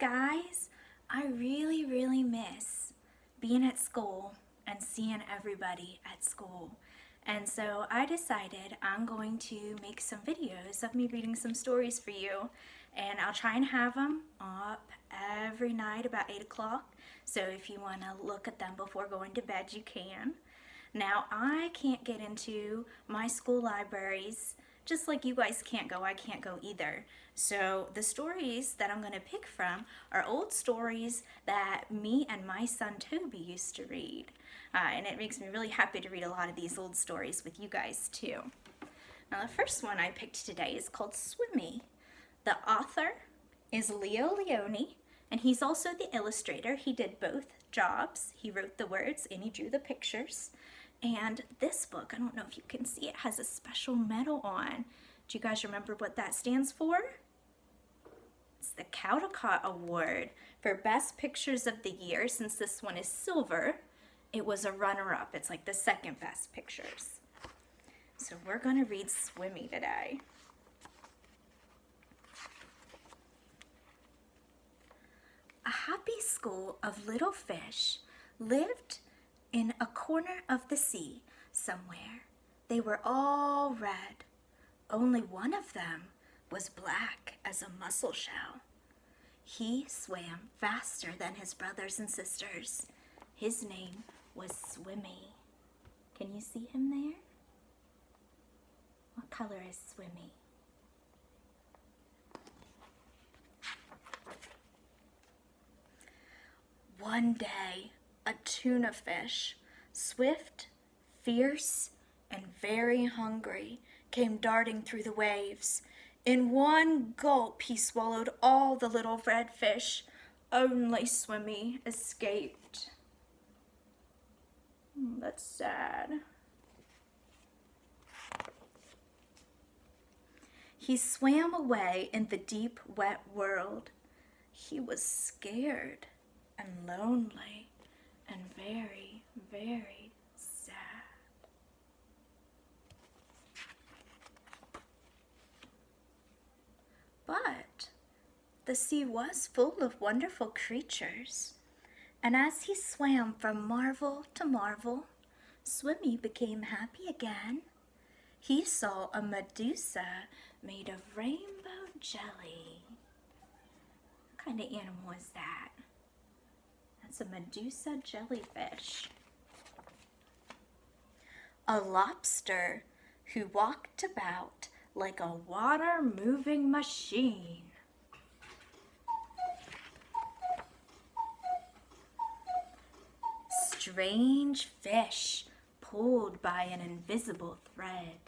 guys, I really miss being at school and seeing everybody at school. And so I decided I'm going to make some videos of me reading some stories for you. And I'll try and have them up every night about 8 o'clock. So if you want to look at them before going to bed, you can. Now, I can't get into my school libraries. Just like you guys can't go, I can't go either. So the stories that I'm going to pick from are old stories that me and my son Toby used to read. And it makes me really happy to read a lot of these old stories with you guys too. Now the first one I picked today is called Swimmy. The author is Leo Leone, and he's also the illustrator. He did both jobs. He wrote the words and he drew the pictures. And this book, I don't know if you can see it, has a special medal on. Do you guys remember what that stands for? It's the Caldecott Award for Best Pictures of the Year. Since this one is silver, it was a runner-up. It's like the second best pictures. So we're going to read Swimmy today. A happy school of little fish lived in a corner of the sea somewhere. They were all red. Only one of them was black as a mussel shell. He swam faster than his brothers and sisters. His name was Swimmy. Can you see him there? What color is Swimmy? One day, a tuna fish, swift, fierce, and very hungry, came darting through the waves. In one gulp, he swallowed all the little red fish. Only Swimmy escaped. That's sad. He swam away in the deep, wet world. He was scared and lonely and very, very sad. But the sea was full of wonderful creatures, and as he swam from marvel to marvel, Swimmy became happy again. He saw a Medusa made of rainbow jelly. What kind of animal is that? That's a Medusa jellyfish. A lobster who walked about like a water-moving machine. Strange fish pulled by an invisible thread.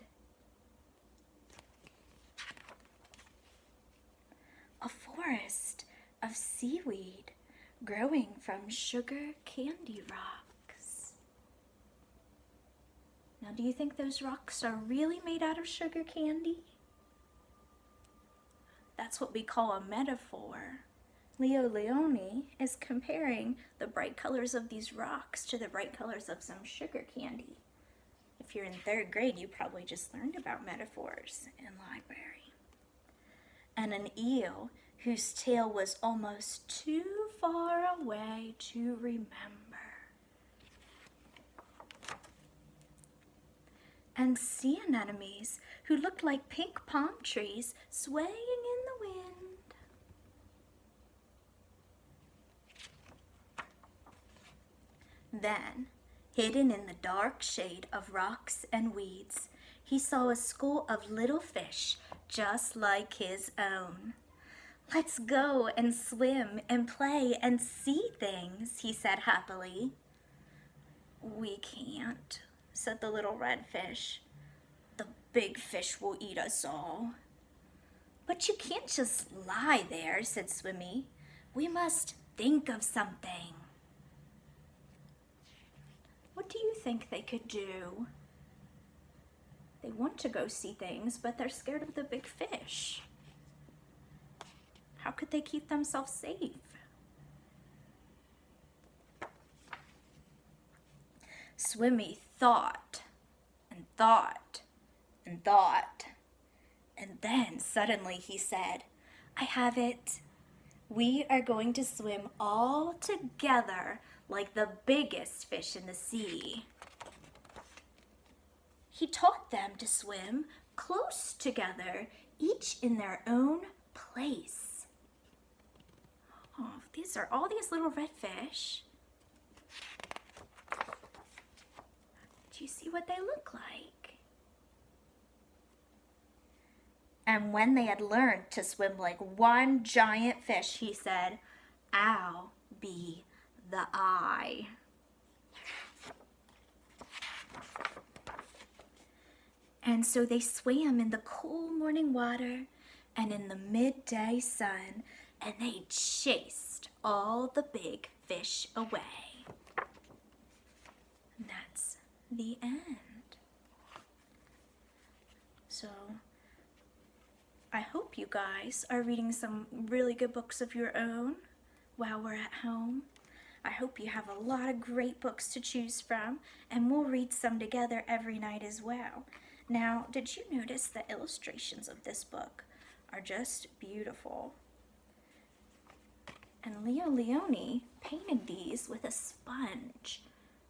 A forest of seaweed growing from sugar candy rocks. Now, do you think those rocks are really made out of sugar candy? That's what we call a metaphor. Leo Leone is comparing the bright colors of these rocks to the bright colors of some sugar candy. If you're in 3rd grade, you probably just learned about metaphors in library. And an eel whose tail was almost too far away to remember. And sea anemones who looked like pink palm trees swaying in the wind. Then, hidden in the dark shade of rocks and weeds, he saw a school of little fish just like his own. Let's go and swim and play and see things, he said happily. We can't, said the little red fish. The big fish will eat us all. But you can't just lie there, said Swimmy. We must think of something. What do you think they could do? They want to go see things, but they're scared of the big fish. How could they keep themselves safe? Swimmy thought and thought and thought. And then suddenly he said, I have it. We are going to swim all together like the biggest fish in the sea. He taught them to swim close together, each in their own place. Oh, these are all these little red fish. Do you see what they look like? And when they had learned to swim like one giant fish, he said, "I'll be the eye." And so they swam in the cool morning water and in the midday sun, and they chased all the big fish away. And that's the end. So I hope you guys are reading some really good books of your own while we're at home. I hope you have a lot of great books to choose from, and we'll read some together every night as well. Now, did you notice the illustrations of this book are just beautiful? And Leo Leone painted these with a sponge.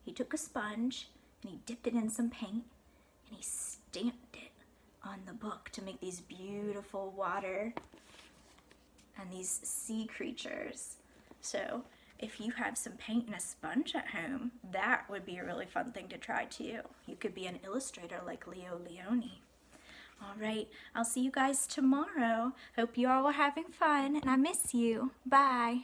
He took a sponge and he dipped it in some paint and he stamped it on the book to make these beautiful water and these sea creatures. So if you have some paint and a sponge at home, that would be a really fun thing to try too. You could be an illustrator like Leo Leone. All right, I'll see you guys tomorrow. Hope you all are having fun, and I miss you. Bye.